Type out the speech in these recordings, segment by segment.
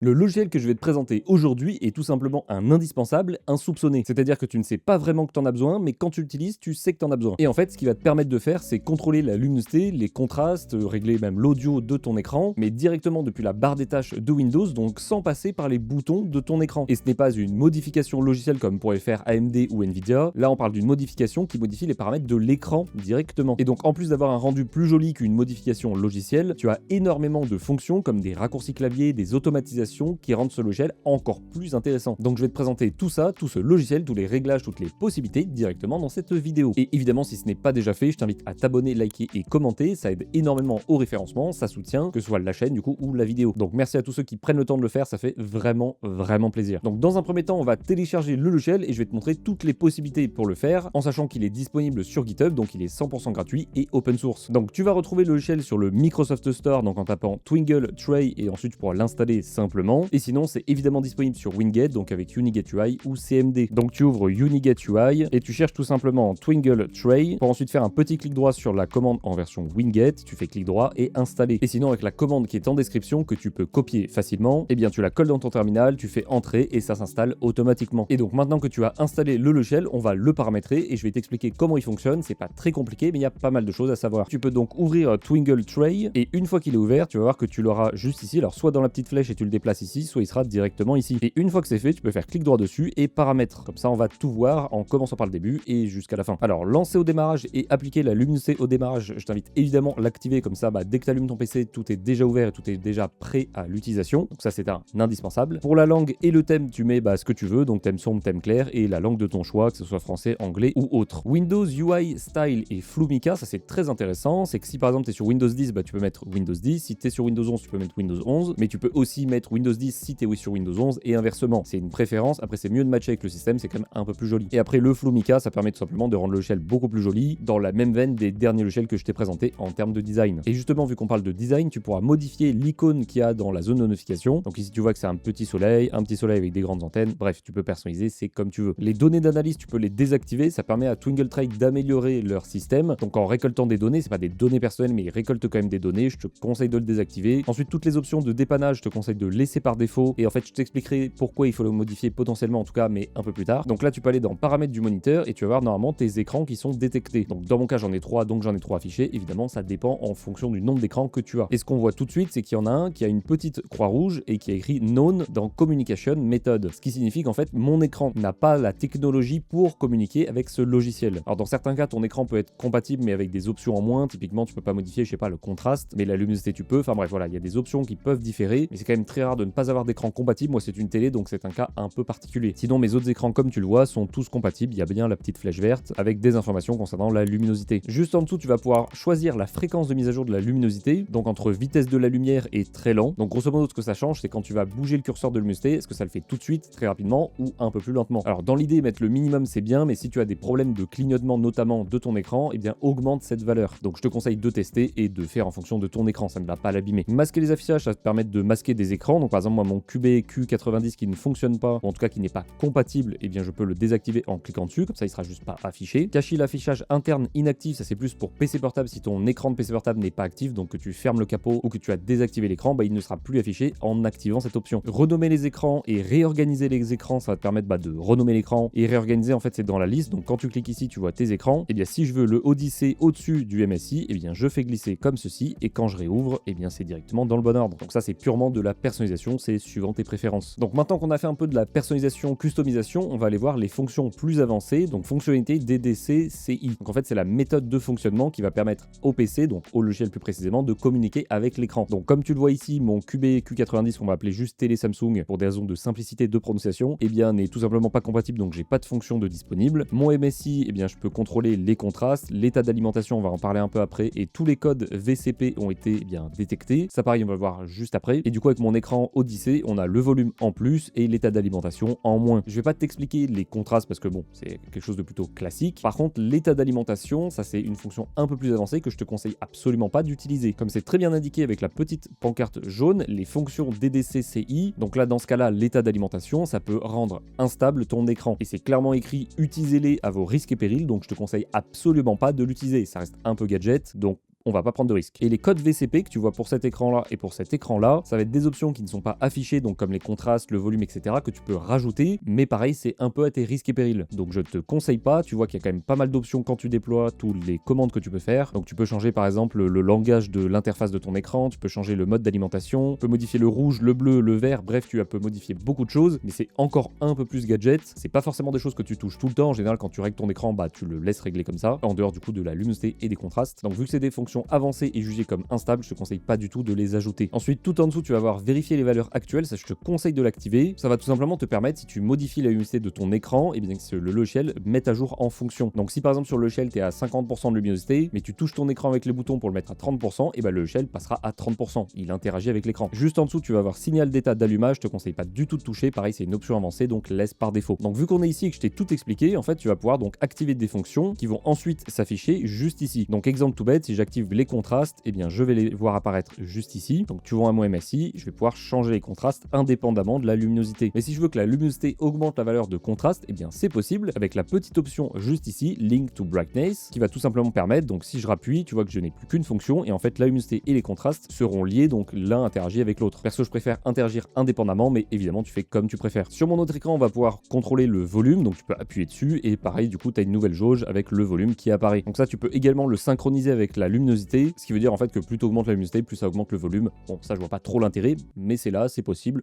Le logiciel que je vais te présenter aujourd'hui est tout simplement un indispensable, insoupçonné. C'est-à-dire que tu ne sais pas vraiment que tu en as besoin, mais quand tu l'utilises, tu sais que tu en as besoin. Et en fait, ce qui va te permettre de faire, c'est contrôler la luminosité, les contrastes, régler même l'audio de ton écran, mais directement depuis la barre des tâches de Windows, donc sans passer par les boutons de ton écran. Et ce n'est pas une modification logicielle comme pourrait faire AMD ou Nvidia. Là, on parle d'une modification qui modifie les paramètres de l'écran directement. Et donc, en plus d'avoir un rendu plus joli qu'une modification logicielle, tu as énormément de fonctions comme des raccourcis clavier, des automatisations qui rendent ce logiciel encore plus intéressant. Donc je vais te présenter tout ça, tout ce logiciel, tous les réglages, toutes les possibilités directement dans cette vidéo. Et évidemment, si ce n'est pas déjà fait, je t'invite à t'abonner, liker et commenter, ça aide énormément au référencement, ça soutient que ce soit la chaîne du coup ou la vidéo. Donc merci à tous ceux qui prennent le temps de le faire, ça fait vraiment plaisir. Donc dans un premier temps, on va télécharger le logiciel et je vais te montrer toutes les possibilités pour le faire, en sachant qu'il est disponible sur GitHub, donc il est 100% gratuit et open source. Donc tu vas retrouver le logiciel sur le Microsoft Store, donc en tapant Twingle Tray et ensuite tu pourras l'installer simplement. Et sinon, c'est évidemment disponible sur Winget, donc avec Uniget UI ou CMD. Donc tu ouvres Uniget UI et tu cherches tout simplement Twingle Tray pour ensuite faire un petit clic droit sur la commande en version Winget, tu fais clic droit et installer. Et sinon, avec la commande qui est en description, que tu peux copier facilement, eh bien tu la colles dans ton terminal, tu fais entrer et ça s'installe automatiquement. Et donc maintenant que tu as installé le logiciel, on va le paramétrer et je vais t'expliquer comment il fonctionne. C'est pas très compliqué, mais il y a pas mal de choses à savoir. Tu peux donc ouvrir Twingle Tray et une fois qu'il est ouvert, tu vas voir que tu l'auras juste ici. Alors soit dans la petite flèche et tu le déplaces ici, soit il sera directement ici. Et une fois que c'est fait, tu peux faire clic droit dessus et paramètres. Comme ça, on va tout voir en commençant par le début et jusqu'à la fin. Alors, lancer au démarrage et appliquer la luminosité au démarrage, je t'invite évidemment à l'activer. Comme ça, dès que tu allumes ton PC, tout est déjà ouvert et tout est déjà prêt à l'utilisation. Donc ça, c'est un indispensable. Pour la langue et le thème, tu mets ce que tu veux. Donc thème sombre, thème clair et la langue de ton choix, que ce soit français, anglais ou autre. Windows UI Style et Flumica, ça c'est très intéressant. C'est que si par exemple tu es sur Windows 10, tu peux mettre Windows 10. Si tu es sur Windows 11, tu peux mettre Windows 11. Mais tu peux aussi mettre Windows 10 si tu es sur Windows 11 et inversement. C'est une préférence. Après, c'est mieux de matcher avec le système, c'est quand même un peu plus joli. Et après, le Flumica, ça permet tout simplement de rendre le logiciel beaucoup plus joli dans la même veine des derniers logiciels que je t'ai présentés en termes de design. Et justement, vu qu'on parle de design, tu pourras modifier l'icône qu'il y a dans la zone de notification. Donc ici, tu vois que c'est un petit soleil avec des grandes antennes. Bref, tu peux personnaliser, c'est comme tu veux. Les données d'analyse, tu peux les désactiver. Ça permet à Twingle Tray d'améliorer leur système. Donc en récoltant des données, c'est pas des données personnelles, mais ils récoltent quand même des données. Je te conseille de le désactiver. Ensuite, toutes les options de dépannage, je te conseille de laisser par défaut. Et en fait, je t'expliquerai pourquoi il faut le modifier potentiellement en tout cas, mais un peu plus tard. Donc là, tu peux aller dans paramètres du moniteur et tu vas voir normalement tes écrans qui sont détectés. Donc dans mon cas, j'en ai 3, donc j'en ai 3 affichés. Évidemment, ça dépend en fonction du nombre d'écrans que tu as. Et ce qu'on voit tout de suite, c'est qu'il y en a un qui a une petite croix rouge et qui a écrit Known dans Communication Method. Ce qui signifie qu'en fait, mon écran n'a pas la technologie pour communiquer avec ce logiciel. Alors dans certains cas, ton écran peut être compatible, mais avec des options en moins. Typiquement, tu peux pas modifier, je sais pas, le contraste, mais la luminosité, tu peux. Enfin bref, voilà, il y a des options qui peuvent différer, mais c'est quand même très rare de ne pas avoir d'écran compatible. Moi, c'est une télé, donc c'est un cas un peu particulier. Sinon, mes autres écrans, comme tu le vois, sont tous compatibles. Il y a bien la petite flèche verte avec des informations concernant la luminosité. Juste en dessous, tu vas pouvoir choisir la fréquence de mise à jour de la luminosité, donc entre vitesse de la lumière et très lent. Donc grosso modo, ce que ça change, c'est quand tu vas bouger le curseur de luminosité, est-ce que ça le fait tout de suite, très rapidement ou un peu plus lentement. Alors dans l'idée, mettre le minimum, c'est bien, mais si tu as des problèmes de clignotement notamment de ton écran, eh bien augmente cette valeur. Donc je te conseille de tester et de faire en fonction de ton écran, ça ne va pas l'abîmer. Masquer les affichages, ça te permet de masquer des écrans. Donc par exemple, moi, mon QB Q90 qui ne fonctionne pas, ou en tout cas qui n'est pas compatible, eh bien je peux le désactiver en cliquant dessus, comme ça il sera juste pas affiché. Cacher l'affichage interne inactif, ça c'est plus pour PC portable si ton écran de PC portable n'est pas actif, donc que tu fermes le capot ou que tu as désactivé l'écran, il ne sera plus affiché en activant cette option. Renommer les écrans et réorganiser les écrans, ça va te permettre de renommer l'écran et réorganiser, en fait c'est dans la liste, donc quand tu cliques ici tu vois tes écrans, et bien si je veux le Odyssey au-dessus du MSI, et bien je fais glisser comme ceci, et quand je réouvre, et bien c'est directement dans le bon ordre. Donc ça c'est purement de la personnalisation, c'est suivant tes préférences. Donc maintenant qu'on a fait un peu de la personnalisation, customisation, on va aller voir les fonctions plus avancées, donc fonctionnalité DDC-CI. Donc en fait c'est la méthode de fonctionnement qui va permettre au PC, donc au logiciel plus précisément, de communiquer avec l'écran. Donc comme tu le vois ici, mon QB Q90 qu'on va appeler juste télé Samsung pour des raisons de simplicité de prononciation, eh bien n'est tout simplement pas compatible, donc j'ai pas de fonction de disponible. Mon MSI, eh bien je peux contrôler les contrastes, l'état d'alimentation, on va en parler un peu après, et tous les codes VCP ont été détectés. Ça pareil, on va le voir juste après. Et du coup avec mon écran Odyssey, on a le volume en plus et l'état d'alimentation en moins. Je vais pas t'expliquer les contrastes parce que bon, c'est quelque chose de plutôt classique. Par contre, l'état d'alimentation, ça c'est une fonction un peu plus avancée que je te conseille absolument pas d'utiliser. Comme c'est très bien indiqué avec la petite pancarte jaune, les fonctions DDC-CI, donc là dans ce cas-là, l'état d'alimentation, ça peut rendre instable ton écran. Et c'est clairement écrit, utilisez-les à vos risques et périls, donc je te conseille absolument pas de l'utiliser. Ça reste un peu gadget, donc on va pas prendre de risque. Et les codes VCP que tu vois pour cet écran-là et pour cet écran-là, ça va être des options qui ne sont pas affichées, donc comme les contrastes, le volume, etc., que tu peux rajouter, mais pareil, c'est un peu à tes risques et périls. Donc je te conseille pas, tu vois qu'il y a quand même pas mal d'options quand tu déploies toutes les commandes que tu peux faire. Donc tu peux changer par exemple le langage de l'interface de ton écran, tu peux changer le mode d'alimentation, tu peux modifier le rouge, le bleu, le vert, bref, tu peux modifier beaucoup de choses, mais c'est encore un peu plus gadget. C'est pas forcément des choses que tu touches tout le temps. En général, quand tu règles ton écran, bah tu le laisses régler comme ça, en dehors du coup de la luminosité et des contrastes. Donc vu que c'est des fonctions avancées et jugées comme instables, je te conseille pas du tout de les ajouter. Ensuite, tout en dessous, tu vas voir vérifier les valeurs actuelles, ça je te conseille de l'activer. Ça va tout simplement te permettre, si tu modifies la luminosité de ton écran, et bien que le logiciel mette à jour en fonction. Donc si par exemple sur le logiciel tu es à 50% de luminosité, mais tu touches ton écran avec les boutons pour le mettre à 30%, et bah le logiciel passera à 30%. Il interagit avec l'écran. Juste en dessous, tu vas voir signal d'état d'allumage, je te conseille pas du tout de toucher, pareil c'est une option avancée, donc laisse par défaut. Donc vu qu'on est ici et que je t'ai tout expliqué, en fait tu vas pouvoir donc activer des fonctions qui vont ensuite s'afficher juste ici. Donc exemple tout bête, si j'active les contrastes, et bien je vais les voir apparaître juste ici. Donc tu vois à mon MSI, je vais pouvoir changer les contrastes indépendamment de la luminosité. Mais si je veux que la luminosité augmente la valeur de contraste, et bien c'est possible avec la petite option juste ici, Link to Brightness, qui va tout simplement permettre, donc si je rappuie, tu vois que je n'ai plus qu'une fonction, et en fait la luminosité et les contrastes seront liés, donc l'un interagit avec l'autre. Perso, je préfère interagir indépendamment, mais évidemment tu fais comme tu préfères. Sur mon autre écran, on va pouvoir contrôler le volume, donc tu peux appuyer dessus, et pareil, du coup tu as une nouvelle jauge avec le volume qui apparaît. Donc ça, tu peux également le synchroniser avec la luminosité, ce qui veut dire en fait que plus tu augmentes la luminosité, plus ça augmente le volume. Bon, ça je vois pas trop l'intérêt, mais c'est là, c'est possible.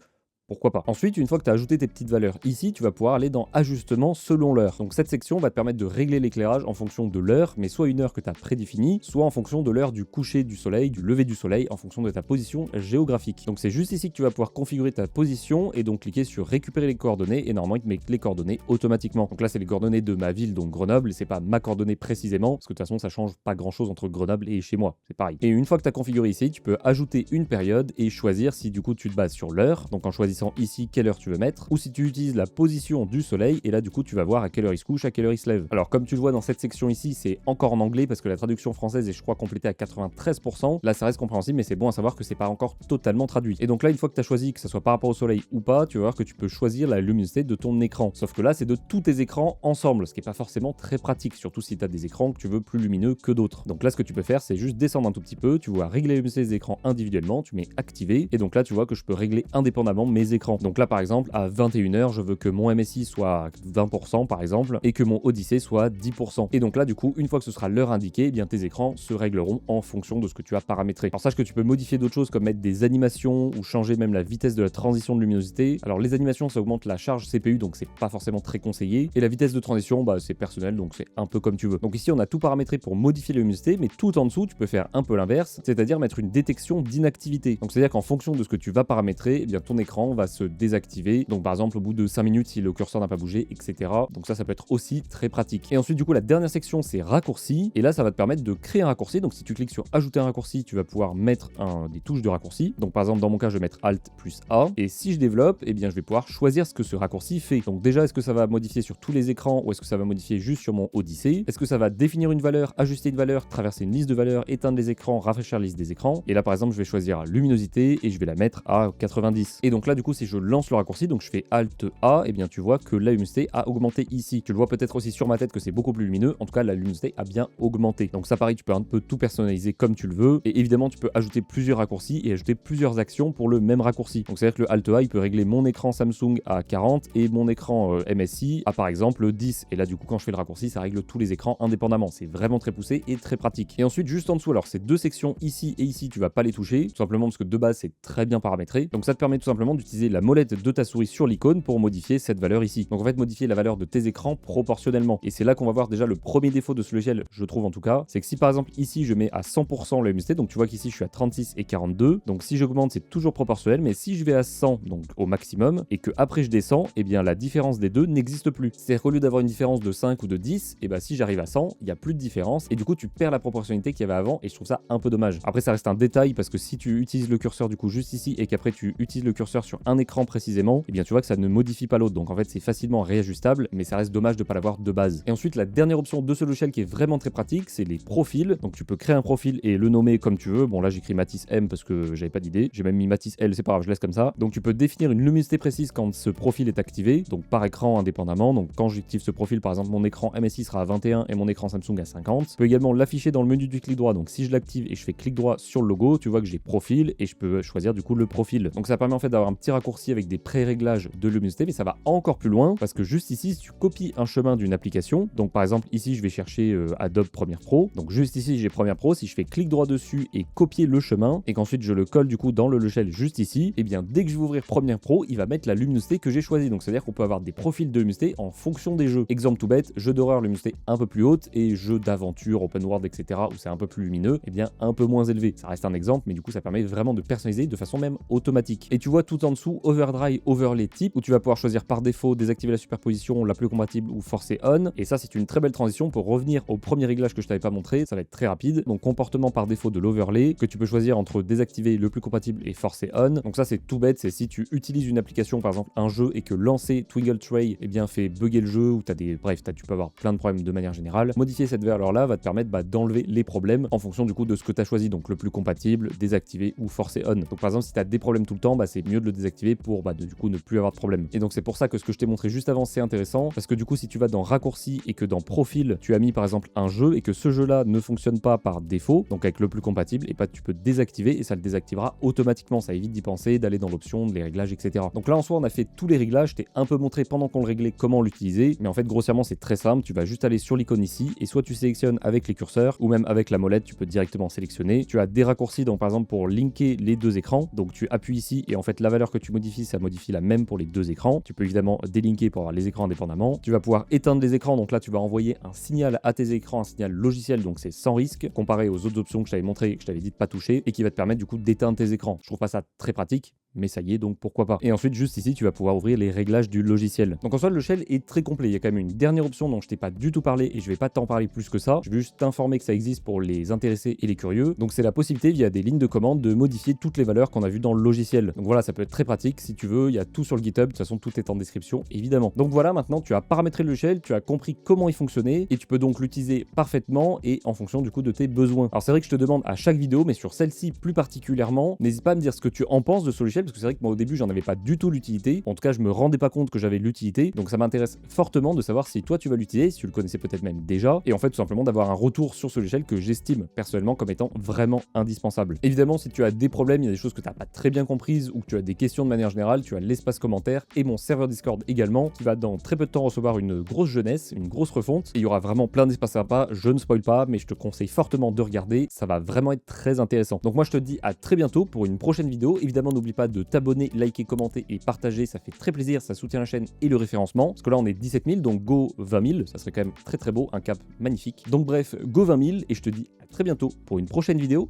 Pourquoi pas. Ensuite, une fois que tu as ajouté tes petites valeurs ici, tu vas pouvoir aller dans ajustement selon l'heure. Donc cette section va te permettre de régler l'éclairage en fonction de l'heure, mais soit une heure que tu as prédéfinie, soit en fonction de l'heure du coucher du soleil, du lever du soleil, en fonction de ta position géographique. Donc c'est juste ici que tu vas pouvoir configurer ta position et donc cliquer sur récupérer les coordonnées, et normalement il te met les coordonnées automatiquement. Donc là c'est les coordonnées de ma ville, donc Grenoble, et c'est pas ma coordonnée précisément, parce que de toute façon ça change pas grand chose entre Grenoble et chez moi, c'est pareil. Et une fois que tu as configuré ici, tu peux ajouter une période et choisir si du coup tu te bases sur l'heure, donc en choisissant ici quelle heure tu veux mettre, ou si tu utilises la position du soleil, et là du coup tu vas voir à quelle heure il se couche, à quelle heure il se lève. Alors comme tu le vois dans cette section ici, c'est encore en anglais parce que la traduction française est je crois complétée à 93%, là ça reste compréhensible, mais c'est bon à savoir que c'est pas encore totalement traduit. Et donc là une fois que tu as choisi que ça soit par rapport au soleil ou pas, tu vas voir que tu peux choisir la luminosité de ton écran. Sauf que là c'est de tous tes écrans ensemble, ce qui est pas forcément très pratique, surtout si tu as des écrans que tu veux plus lumineux que d'autres. Donc là ce que tu peux faire, c'est juste descendre un tout petit peu, tu vois régler la luminosité des écrans individuellement, tu mets activer, et donc là tu vois que je peux régler indépendamment mes écrans. Donc là par exemple à 21h je veux que mon MSI soit à 20% par exemple, et que mon Odyssey soit à 10%. Et donc là du coup une fois que ce sera l'heure indiquée, eh bien tes écrans se régleront en fonction de ce que tu as paramétré. Alors sache que tu peux modifier d'autres choses comme mettre des animations ou changer même la vitesse de la transition de luminosité. Alors les animations ça augmente la charge CPU, donc c'est pas forcément très conseillé, et la vitesse de transition bah c'est personnel, donc c'est un peu comme tu veux. Donc ici on a tout paramétré pour modifier la luminosité, mais tout en dessous tu peux faire un peu l'inverse, c'est-à-dire mettre une détection d'inactivité. Donc c'est à dire qu'en fonction de ce que tu vas paramétrer, eh bien ton écran va se désactiver, donc par exemple au bout de 5 minutes si le curseur n'a pas bougé, etc. Donc ça peut être aussi très pratique. Et ensuite du coup la dernière section c'est raccourci, et là ça va te permettre de créer un raccourci. Donc si tu cliques sur ajouter un raccourci, tu vas pouvoir mettre des touches de raccourci. Donc par exemple dans mon cas je vais mettre Alt plus A, et si je développe, eh bien je vais pouvoir choisir ce que ce raccourci fait. Donc déjà est-ce que ça va modifier sur tous les écrans, ou est-ce que ça va modifier juste sur mon Odyssey? Est-ce que ça va définir une valeur, ajuster une valeur, traverser une liste de valeurs, éteindre les écrans, rafraîchir la liste des écrans? Et là par exemple je vais choisir luminosité et je vais la mettre à 90. Et donc là du coup si je lance le raccourci, donc je fais Alt A, et bien tu vois que la luminosité a augmenté ici. Tu le vois peut-être aussi sur ma tête que c'est beaucoup plus lumineux, en tout cas la luminosité a bien augmenté. Donc ça pareil, tu peux un peu tout personnaliser comme tu le veux, et évidemment tu peux ajouter plusieurs raccourcis et ajouter plusieurs actions pour le même raccourci. Donc c'est à dire que le Alt A il peut régler mon écran Samsung à 40 et mon écran MSI à par exemple 10, et là du coup quand je fais le raccourci ça règle tous les écrans indépendamment. C'est vraiment très poussé et très pratique. Et ensuite juste en dessous, alors ces deux sections ici et ici tu vas pas les toucher, tout simplement parce que de base c'est très bien paramétré. Donc ça te permet tout simplement d'utiliser la molette de ta souris sur l'icône pour modifier cette valeur ici. Donc en fait modifier la valeur de tes écrans proportionnellement. Et c'est là qu'on va voir déjà le premier défaut de ce logiciel, je trouve en tout cas, c'est que si par exemple ici je mets à 100% la luminosité, donc tu vois qu'ici je suis à 36 et 42, donc si j'augmente c'est toujours proportionnel, mais si je vais à 100 donc au maximum et que après je descends, et bien la différence des deux n'existe plus. C'est-à-dire qu'au lieu d'avoir une différence de 5 ou de 10, et bien si j'arrive à 100, il n'y a plus de différence, et du coup tu perds la proportionnalité qu'il y avait avant, et je trouve ça un peu dommage. Après ça reste un détail parce que si tu utilises le curseur du coup juste ici et qu'après tu utilises le curseur sur un écran précisément, et bien tu vois que ça ne modifie pas l'autre. Donc en fait c'est facilement réajustable, mais ça reste dommage de ne pas l'avoir de base. Et ensuite la dernière option de ce logiciel qui est vraiment très pratique, c'est les profils. Donc tu peux créer un profil et le nommer comme tu veux. Bon là j'écris Mathis M parce que j'avais pas d'idée. J'ai même mis Mathis L, c'est pas grave, je laisse comme ça. Donc tu peux définir une luminosité précise quand ce profil est activé, donc par écran indépendamment. Donc quand j'active ce profil, par exemple mon écran MSI sera à 21 et mon écran Samsung à 50. Je peux également l'afficher dans le menu du clic droit. Donc si je l'active et je fais clic droit sur le logo, tu vois que j'ai profil et je peux choisir du coup le profil. Donc ça permet en fait d'avoir un petit raccourci avec des pré-réglages de luminosité, mais ça va encore plus loin parce que juste ici, si tu copies un chemin d'une application, donc par exemple ici je vais chercher Adobe Premiere Pro, donc juste ici j'ai Premiere Pro, si je fais clic droit dessus et copier le chemin et qu'ensuite je le colle du coup dans le logiciel juste ici, et bien dès que je vais ouvrir Premiere Pro, il va mettre la luminosité que j'ai choisie. Donc c'est à dire qu'on peut avoir des profils de luminosité en fonction des jeux. Exemple tout bête, jeu d'horreur luminosité un peu plus haute et jeu d'aventure, open world, etc. où c'est un peu plus lumineux, et bien un peu moins élevé. Ça reste un exemple, mais du coup ça permet vraiment de personnaliser de façon même automatique. Et tu vois tout en dessous overdrive, overlay type, où tu vas pouvoir choisir par défaut désactiver la superposition la plus compatible ou forcer on. Et ça c'est une très belle transition pour revenir au premier réglage que je t'avais pas montré. Ça va être très rapide. Donc comportement par défaut de l'overlay que tu peux choisir entre désactiver le plus compatible et forcer on. Donc ça c'est tout bête, c'est si tu utilises une application, par exemple un jeu, et que lancer Twinkle Tray eh bien fait bugger le jeu, ou tu peux avoir plein de problèmes de manière générale. Modifier cette valeur là va te permettre d'enlever les problèmes en fonction du coup de ce que tu as choisi, donc le plus compatible, désactiver ou forcer on. Donc par exemple si tu as des problèmes tout le temps, c'est mieux de le désactiver pour du coup ne plus avoir de problème. Et donc c'est pour ça que ce que je t'ai montré juste avant c'est intéressant, parce que du coup si tu vas dans raccourci et que dans profil tu as mis par exemple un jeu et que ce jeu là ne fonctionne pas par défaut, donc avec le plus compatible, et tu peux désactiver et ça le désactivera automatiquement. Ça évite d'y penser, d'aller dans l'option, les réglages, etc. Donc là en soi on a fait tous les réglages, je t'ai un peu montré pendant qu'on le réglait comment l'utiliser, mais en fait grossièrement c'est très simple. Tu vas juste aller sur l'icône ici et soit tu sélectionnes avec les curseurs ou même avec la molette, tu peux directement sélectionner. Tu as des raccourcis, donc par exemple pour linker les deux écrans, donc tu appuies ici et en fait la valeur que tu modifies, ça modifie la même pour les deux écrans. Tu peux évidemment délinker pour avoir les écrans indépendamment. Tu vas pouvoir éteindre les écrans, donc là tu vas envoyer un signal à tes écrans, un signal logiciel, donc c'est sans risque comparé aux autres options que je t'avais montré, que je t'avais dit de pas toucher et qui va te permettre du coup d'éteindre tes écrans. Je trouve pas ça très pratique, mais ça y est, donc pourquoi pas. Et ensuite juste ici tu vas pouvoir ouvrir les réglages du logiciel. Donc en soi le logiciel est très complet. Il y a quand même une dernière option dont je t'ai pas du tout parlé et je vais pas t'en parler plus que ça. Je vais juste t'informer que ça existe pour les intéressés et les curieux. Donc c'est la possibilité via des lignes de commande de modifier toutes les valeurs qu'on a vues dans le logiciel. Donc voilà, ça peut être très pratique si tu veux. Il y a tout sur le GitHub. De toute façon tout est en description évidemment. Donc voilà, maintenant tu as paramétré le logiciel, tu as compris comment il fonctionnait et tu peux donc l'utiliser parfaitement et en fonction du coup de tes besoins. Alors c'est vrai que je te demande à chaque vidéo, mais sur celle-ci plus particulièrement, n'hésite pas à me dire ce que tu en penses de ce logiciel, parce que c'est vrai que moi au début j'en avais pas du tout l'utilité. En tout cas je me rendais pas compte que j'avais l'utilité. Donc ça m'intéresse fortement de savoir si toi tu vas l'utiliser, si tu le connaissais peut-être même déjà, et en fait tout simplement d'avoir un retour sur ce logiciel que j'estime personnellement comme étant vraiment indispensable. Évidemment si tu as des problèmes, il y a des choses que tu n'as pas très bien comprises ou que tu as des questions de manière générale, tu as l'espace commentaire et mon serveur Discord également qui va dans très peu de temps recevoir une grosse jeunesse, une grosse refonte, et il y aura vraiment plein d'espace sympa. Je ne spoil pas, mais je te conseille fortement de regarder, ça va vraiment être très intéressant. Donc moi je te dis à très bientôt pour une prochaine vidéo. Évidemment n'oublie pas de t'abonner, liker, commenter et partager, ça fait très plaisir, ça soutient la chaîne et le référencement, parce que là on est 17 000, donc go 20 000, ça serait quand même très très beau, un cap magnifique. Donc bref, go 20 000 et je te dis à très bientôt pour une prochaine vidéo.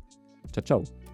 Ciao ciao.